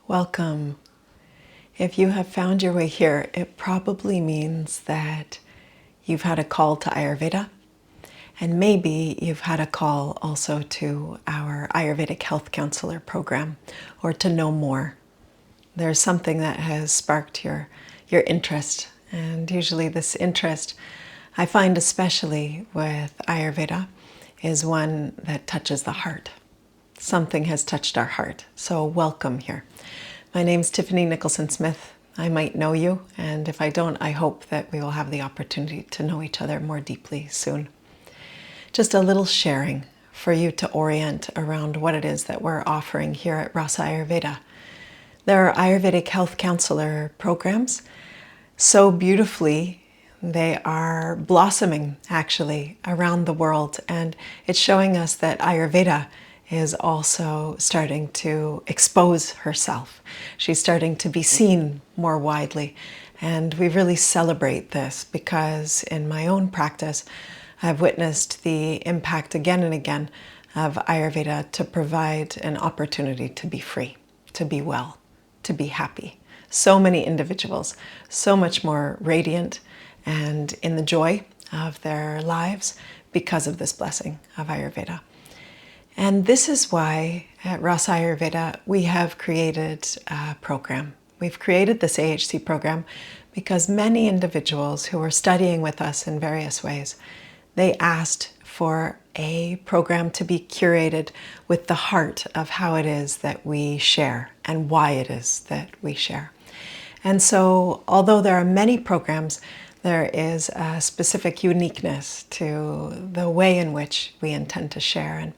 Welcome. If you have found your way here, it probably means that you've had a call to Ayurveda, and maybe you've had a call also to our Ayurvedic Health Counsellor program, or to know more. There's something that has sparked your interest, and usually this interest, I find especially with Ayurveda, is one that touches the heart. Something has touched our heart, so welcome here. My name's Tiffany Nicholson-Smith. I might know you, and if I don't, I hope that we will have the opportunity to know each other more deeply soon. Just a little sharing for you to orient around what it is that we're offering here at RASA Ayurveda. There are Ayurvedic Health Counsellor programs. So beautifully, they are blossoming actually around the world, and it's showing us that Ayurveda is also starting to expose herself. She's starting to be seen more widely. And we really celebrate this because in my own practice, I've witnessed the impact again and again of Ayurveda to provide an opportunity to be free, to be well, to be happy. So many individuals, so much more radiant and in the joy of their lives because of this blessing of Ayurveda. And this is why at RASA Ayurveda we have created a program. We've created this AHC program because many individuals who are studying with us in various ways, they asked for a program to be curated with the heart of how it is that we share and why it is that we share. And so, although there are many programs, there is a specific uniqueness to the way in which we intend to share. And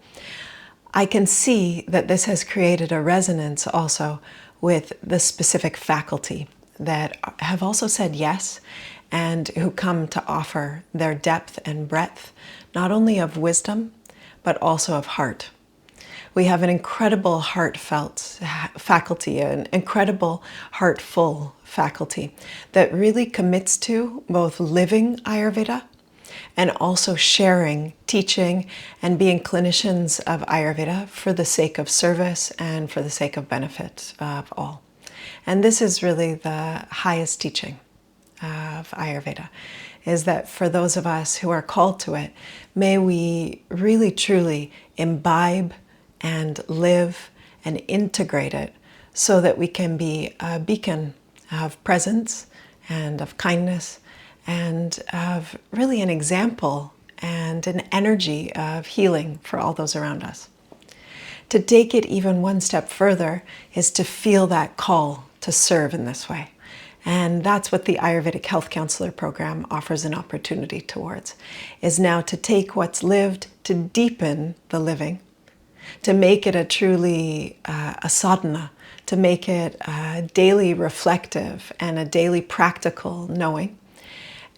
I can see that this has created a resonance also with the specific faculty that have also said yes and who come to offer their depth and breadth, not only of wisdom, but also of heart. We have an incredible heartfelt faculty, an incredible heartful faculty that really commits to both living Ayurveda and also sharing, teaching, and being clinicians of Ayurveda for the sake of service and for the sake of benefit of all. And this is really the highest teaching of Ayurveda, is that for those of us who are called to it, may we really truly imbibe and live and integrate it so that we can be a beacon of presence and of kindness and of really an example and an energy of healing for all those around us. To take it even one step further is to feel that call to serve in this way. And that's what the Ayurvedic Health Counsellor program offers an opportunity towards, is now to take what's lived, to deepen the living, to make it a truly a sadhana, to make it a daily reflective and a daily practical knowing,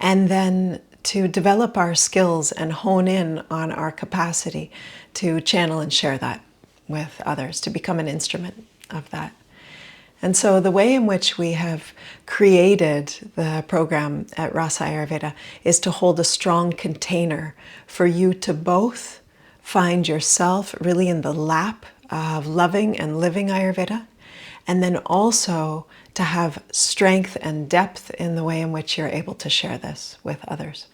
and then to develop our skills and hone in on our capacity to channel and share that with others, to become an instrument of that. And so the way in which we have created the program at RASA Ayurveda is to hold a strong container for you to both find yourself really in the lap of loving and living Ayurveda, and then also to have strength and depth in the way in which you're able to share this with others.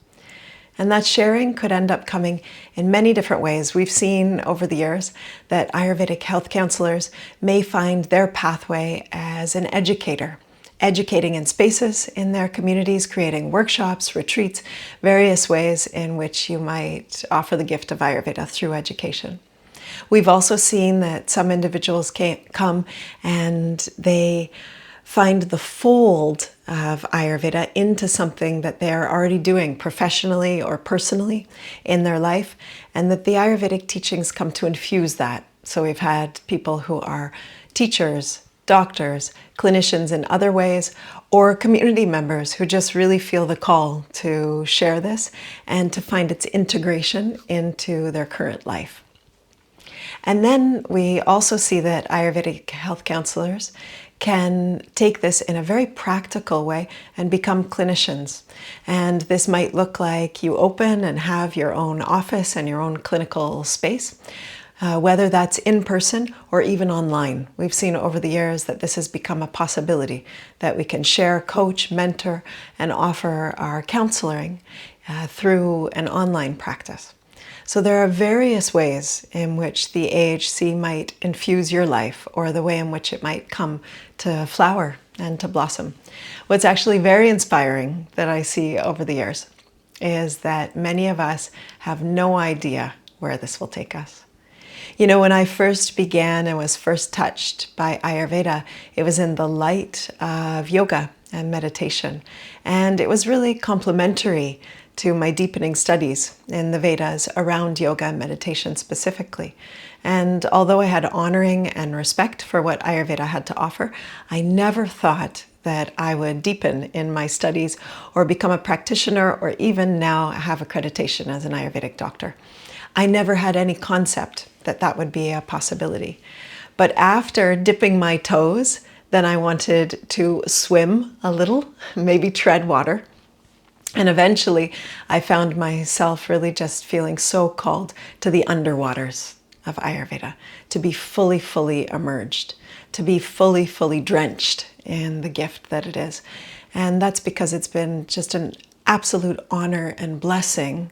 And that sharing could end up coming in many different ways. We've seen over the years that Ayurvedic health counselors may find their pathway as an educator, educating in spaces in their communities, creating workshops, retreats, various ways in which you might offer the gift of Ayurveda through education. We've also seen that some individuals come and they find the fold of Ayurveda into something that they're already doing professionally or personally in their life, and that the Ayurvedic teachings come to infuse that. So we've had people who are teachers, doctors, clinicians in other ways, or community members who just really feel the call to share this and to find its integration into their current life. And then we also see that Ayurvedic health counselors can take this in a very practical way and become clinicians. And this might look like you open and have your own office and your own clinical space. whether that's in person or even online. We've seen over the years that this has become a possibility, that we can share, coach, mentor, and offer our counseling through an online practice. So there are various ways in which the AHC might infuse your life, or the way in which it might come to flower and to blossom. What's actually very inspiring that I see over the years is that many of us have no idea where this will take us. You know, when I first began and was first touched by Ayurveda, it was in the light of yoga and meditation. And it was really complementary to my deepening studies in the Vedas around yoga and meditation specifically. And although I had honoring and respect for what Ayurveda had to offer, I never thought that I would deepen in my studies or become a practitioner, or even now have accreditation as an Ayurvedic doctor. I never had any concept that that would be a possibility. But after dipping my toes, then I wanted to swim a little, maybe tread water. And eventually I found myself really just feeling so called to the underwaters of Ayurveda, to be fully immersed, to be fully drenched in the gift that it is. And that's because it's been just an absolute honor and blessing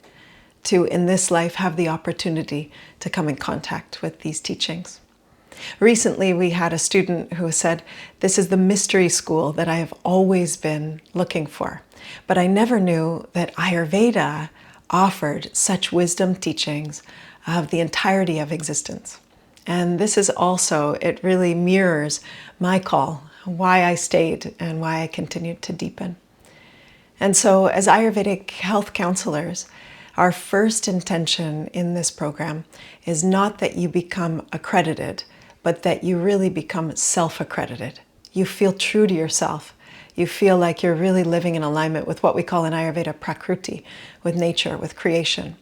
to, in this life, have the opportunity to come in contact with these teachings. Recently, we had a student who said, "This is the mystery school that I have always been looking for. But I never knew that Ayurveda offered such wisdom teachings of the entirety of existence." And this is also, it really mirrors my call, why I stayed and why I continued to deepen. And so as Ayurvedic health counselors, our first intention in this program is not that you become accredited, but that you really become self-accredited. You feel true to yourself. You feel like you're really living in alignment with what we call in Ayurveda Prakriti, with nature, with creation.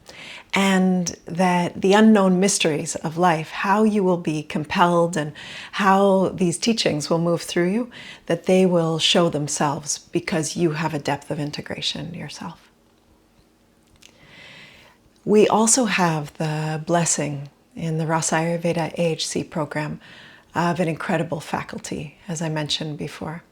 And that the unknown mysteries of life, how you will be compelled and how these teachings will move through you, that they will show themselves because you have a depth of integration yourself. We also have the blessing in the RASA Ayurveda AHC program of an incredible faculty, as I mentioned before.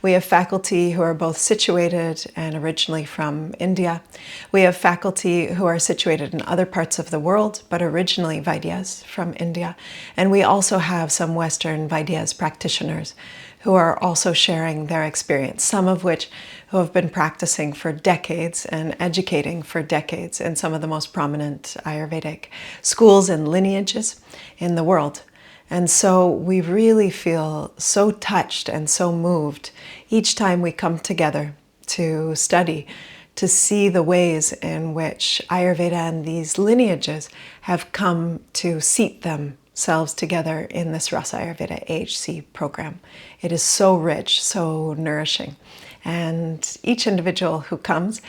We have faculty who are both situated and originally from India. We have faculty who are situated in other parts of the world, but originally Vaidyas from India. And we also have some Western Vaidyas practitioners who are also sharing their experience, some of which who have been practicing for decades and educating for decades in some of the most prominent Ayurvedic schools and lineages in the world. And so we really feel so touched and so moved each time we come together to study, to see the ways in which Ayurveda and these lineages have come to seat themselves together in this RASA Ayurveda AHC program. It is so rich, so nourishing. And each individual who comes,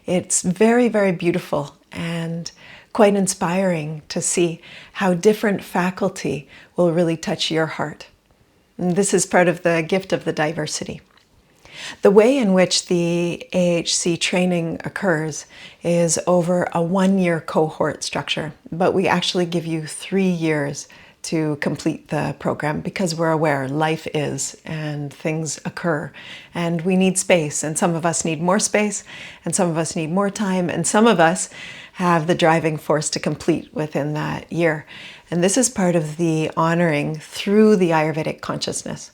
it's very beautiful and quite inspiring to see how different faculty will really touch your heart. And this is part of the gift of the diversity. The way in which the AHC training occurs is over a 1-year cohort structure, but we actually give you 3 years to complete the program because we're aware life is and things occur and we need space, and some of us need more space and some of us need more time, and some of us have the driving force to complete within that year. And this is part of the honoring through the Ayurvedic consciousness.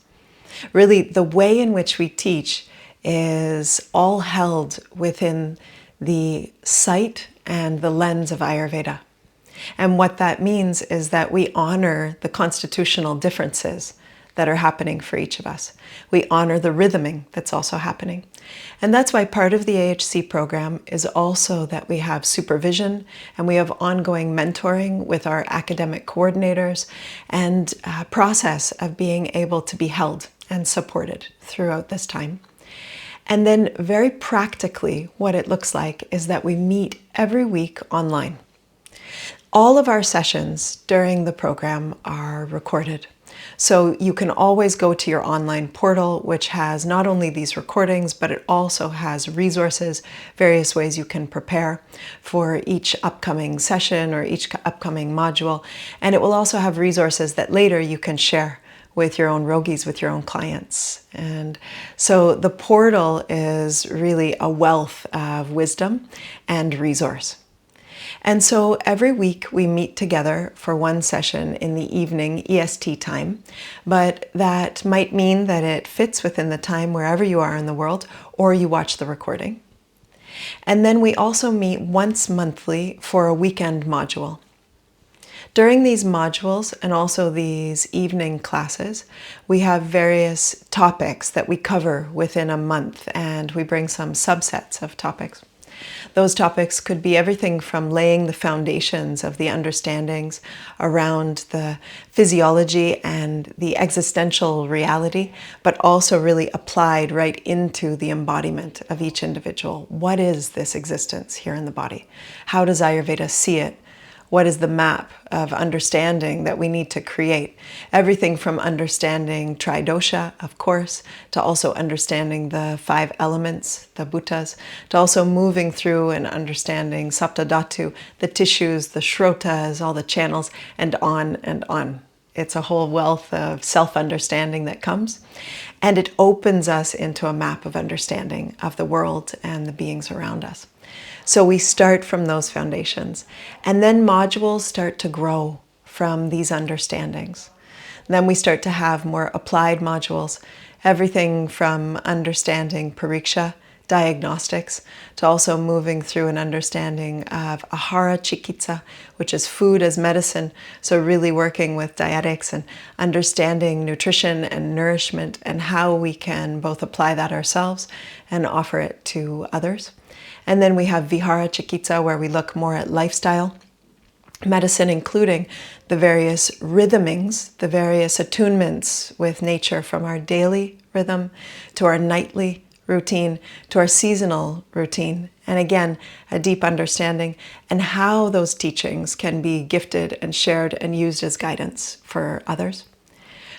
Really, the way in which we teach is all held within the sight and the lens of Ayurveda. And what that means is that we honor the constitutional differences that are happening for each of us. We honor the rhythming that's also happening. And that's why part of the AHC program is also that we have supervision and we have ongoing mentoring with our academic coordinators and a process of being able to be held and supported throughout this time. And then very practically, what it looks like is that we meet every week online. All of our sessions during the program are recorded. So you can always go to your online portal, which has not only these recordings, but it also has resources, various ways you can prepare for each upcoming session or each upcoming module. And it will also have resources that later you can share with your own yogis, with your own clients. And so the portal is really a wealth of wisdom and resource. And so every week we meet together for one session in the evening EST time, but that might mean that it fits within the time wherever you are in the world, or you watch the recording. And then we also meet once monthly for a weekend module. During these modules and also these evening classes, we have various topics that we cover within a month, and we bring some subsets of topics. Those topics could be everything from laying the foundations of the understandings around the physiology and the existential reality, but also really applied right into the embodiment of each individual. What is this existence here in the body? How does Ayurveda see it? What is the map of understanding that we need to create? Everything from understanding tridosha, of course, to also understanding the 5 elements, the bhutas, to also moving through and understanding saptadhatu, the tissues, the shrotas, all the channels, and on and on. It's a whole wealth of self-understanding that comes, and it opens us into a map of understanding of the world and the beings around us. So we start from those foundations, and then modules start to grow from these understandings. Then we start to have more applied modules, everything from understanding pariksha, diagnostics, to also moving through an understanding of ahara chikitsa, which is food as medicine. So really working with dietics and understanding nutrition and nourishment and how we can both apply that ourselves and offer it to others. And then we have Vihara Chikitsa, where we look more at lifestyle medicine, including the various rhythmings, the various attunements with nature, from our daily rhythm to our nightly routine to our seasonal routine. And again, a deep understanding and how those teachings can be gifted and shared and used as guidance for others.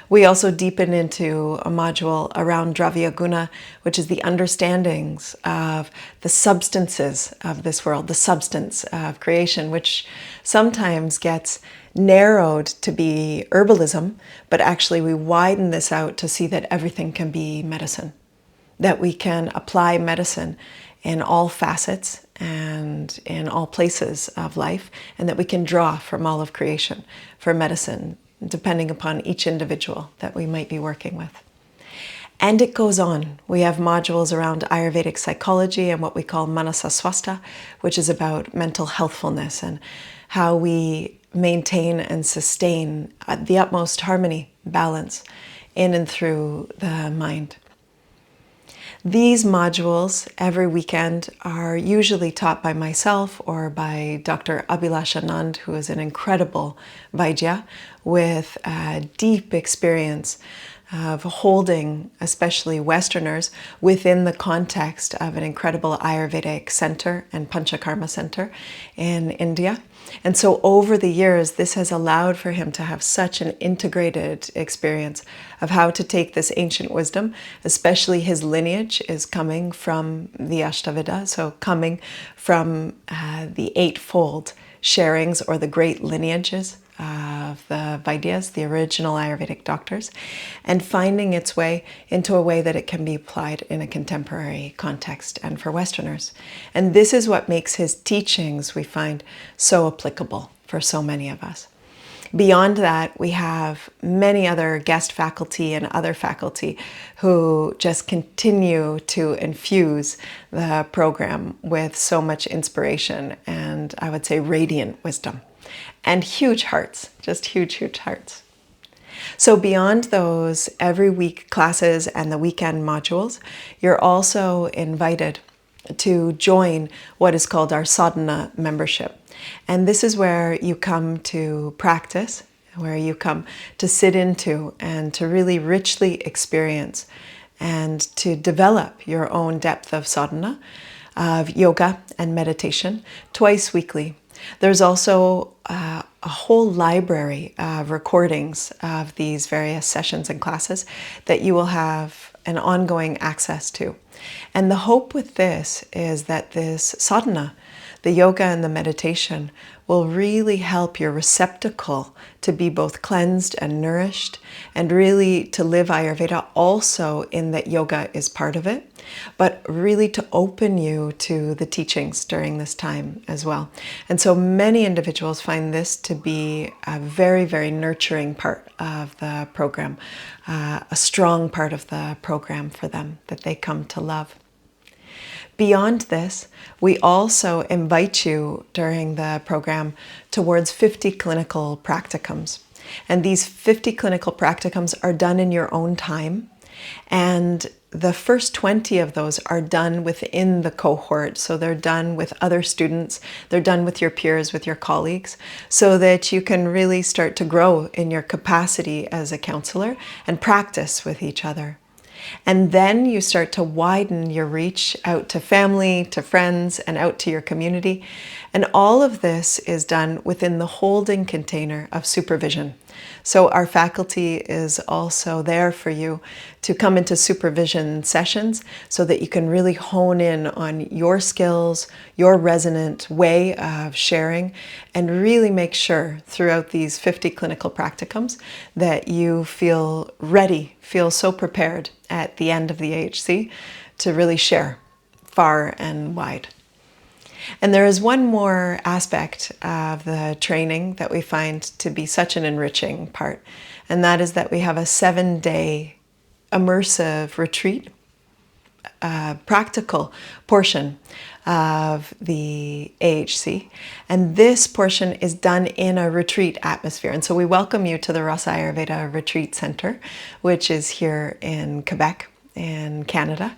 We also deepen into a module around Dravya Guna, which is the understandings of the substances of this world, the substance of creation, which sometimes gets narrowed to be herbalism, but actually we widen this out to see that everything can be medicine, that we can apply medicine in all facets and in all places of life, and that we can draw from all of creation for medicine, depending upon each individual that we might be working with. And it goes on. We have modules around Ayurvedic psychology and what we call Manasa Swastha, which is about mental healthfulness and how we maintain and sustain the utmost harmony, balance in and through the mind. These modules every weekend are usually taught by myself or by Dr. Abhilash Anand, who is an incredible Vaidya with a deep experience of holding, especially Westerners, within the context of an incredible Ayurvedic center and Panchakarma center in India. And so over the years, this has allowed for him to have such an integrated experience of how to take this ancient wisdom, especially his lineage is coming from the Ashtaveda, so coming from the eightfold sharings or the great lineages of the Vaidyas, the original Ayurvedic doctors, and finding its way into a way that it can be applied in a contemporary context and for Westerners. And this is what makes his teachings, we find, so applicable for so many of us. Beyond that, we have many other guest faculty and other faculty who just continue to infuse the program with so much inspiration and, I would say, radiant wisdom. And huge hearts, just huge, huge hearts. So beyond those every week classes and the weekend modules, you're also invited to join what is called our sadhana membership. And this is where you come to practice, where you come to sit into and to really richly experience and to develop your own depth of sadhana, of yoga and meditation twice weekly. There's also a whole library of recordings of these various sessions and classes that you will have an ongoing access to. And the hope with this is that this sadhana, the yoga and the meditation, will really help your receptacle to be both cleansed and nourished, and really to live Ayurveda also in that yoga is part of it, but really to open you to the teachings during this time as well. And so many individuals find this to be a very, very nurturing part of the program, a strong part of the program for them that they come to love. Beyond this, we also invite you during the program towards 50 clinical practicums. And these 50 clinical practicums are done in your own time. And the first 20 of those are done within the cohort. So they're done with other students, they're done with your peers, with your colleagues, so that you can really start to grow in your capacity as a counselor and practice with each other. And then you start to widen your reach out to family, to friends, and out to your community. And all of this is done within the holding container of supervision. So our faculty is also there for you to come into supervision sessions so that you can really hone in on your skills, your resonant way of sharing, and really make sure throughout these 50 clinical practicums that you feel ready, feel so prepared at the end of the AHC to really share far and wide. And there is one more aspect of the training that we find to be such an enriching part, and that is that we have a 7-day immersive retreat, practical portion of the AHC. And this portion is done in a retreat atmosphere. And so we welcome you to the RASA Ayurveda Retreat Center, which is here in Quebec, in Canada.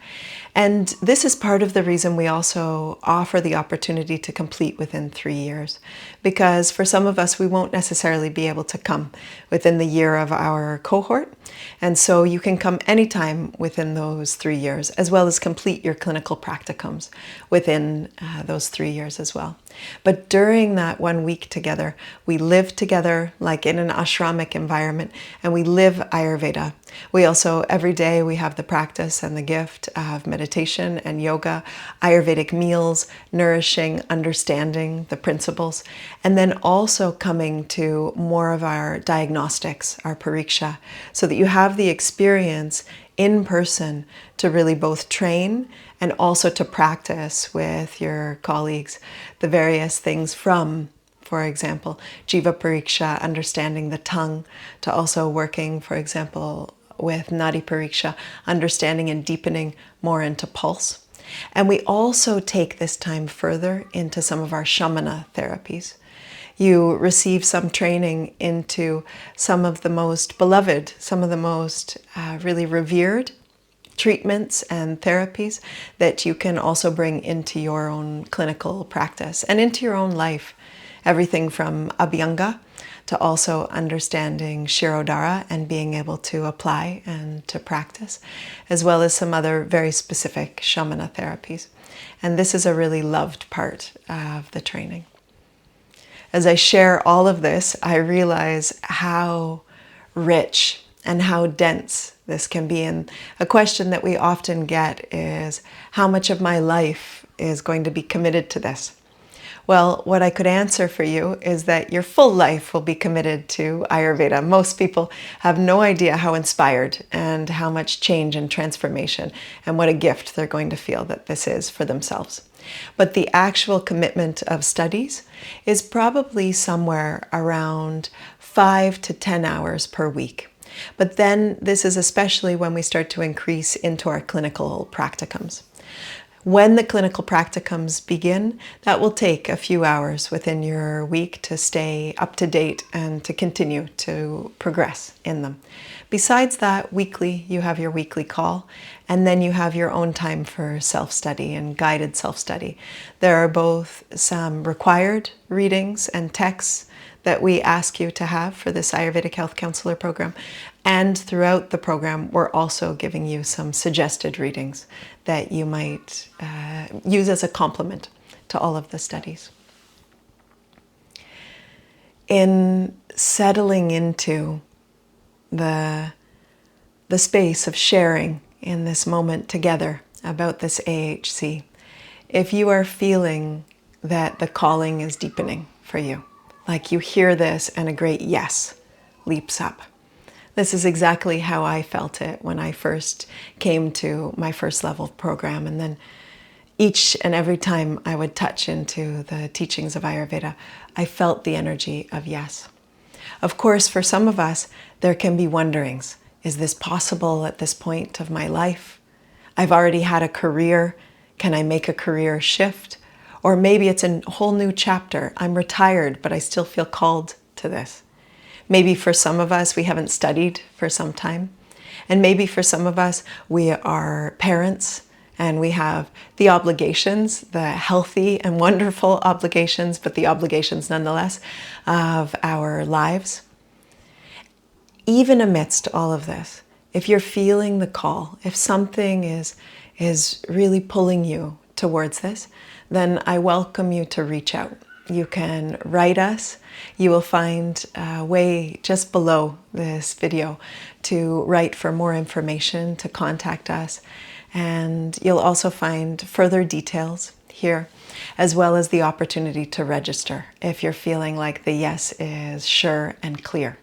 And this is part of the reason we also offer the opportunity to complete within 3 years, because for some of us, we won't necessarily be able to come within the year of our cohort. And so you can come anytime within those 3 years, as well as complete your clinical practicums within those 3 years as well. But during that 1 week together, we live together like in an ashramic environment, and we live Ayurveda. We also, every day, we have the practice and the gift of meditation and yoga, Ayurvedic meals, nourishing, understanding the principles, and then also coming to more of our diagnostics, our pariksha, so that you have the experience in person to really both train and also to practice with your colleagues the various things from, for example, Jiva Pariksha, understanding the tongue, to also working, for example, with Nadi Pariksha, understanding and deepening more into pulse. And we also take this time further into some of our shamana therapies. You receive some training into some of the most beloved, some of the most really revered treatments and therapies that you can also bring into your own clinical practice and into your own life. Everything from Abhyanga to also understanding Shirodhara and being able to apply and to practice, as well as some other very specific shamana therapies. And this is a really loved part of the training. As I share all of this, I realize how rich and how dense this can be. And a question that we often get is, how much of my life is going to be committed to this? Well, what I could answer for you is that your full life will be committed to Ayurveda. Most people have no idea how inspired and how much change and transformation and what a gift they're going to feel that this is for themselves. But the actual commitment of studies is probably somewhere around 5 to 10 hours per week. But then this is especially when we start to increase into our clinical practicums. When the clinical practicums begin, that will take a few hours within your week to stay up to date and to continue to progress in them. Besides that, weekly, you have your weekly call, and then you have your own time for self-study and guided self-study. There are both some required readings and texts that we ask you to have for this Ayurvedic Health Counsellor program. And throughout the program, we're also giving you some suggested readings that you might use as a complement to all of the studies. in settling into the space of sharing in this moment together about this AHC, if you are feeling that the calling is deepening for you, like you hear this and a great yes leaps up. This is exactly how I felt it when I first came to my first level program. And then each and every time I would touch into the teachings of Ayurveda, I felt the energy of yes. Of course, for some of us, there can be wonderings. Is this possible at this point of my life? I've already had a career. Can I make a career shift? Or maybe it's a whole new chapter. I'm retired, but I still feel called to this. Maybe for some of us, we haven't studied for some time. And maybe for some of us, we are parents and we have the obligations, the healthy and wonderful obligations, but the obligations nonetheless of our lives. Even amidst all of this, if you're feeling the call, if something is really pulling you towards this, then I welcome you to reach out. You can write us. You will find a way just below this video to write for more information, to contact us. And you'll also find further details here, as well as the opportunity to register if you're feeling like the yes is sure and clear.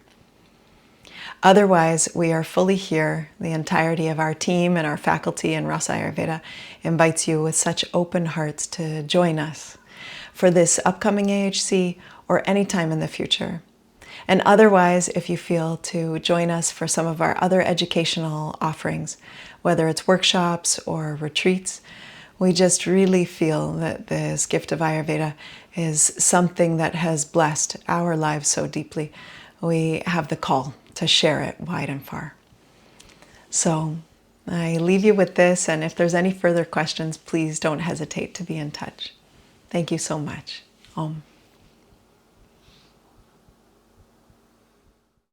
Otherwise, we are fully here. The entirety of our team and our faculty in RASA Ayurveda invites you with such open hearts to join us for this upcoming AHC or any time in the future. And otherwise, if you feel to join us for some of our other educational offerings, whether it's workshops or retreats, we just really feel that this gift of Ayurveda is something that has blessed our lives so deeply. We have the call to share it wide and far. So I leave you with this, and if there's any further questions, please don't hesitate to be in touch. Thank you so much. Om.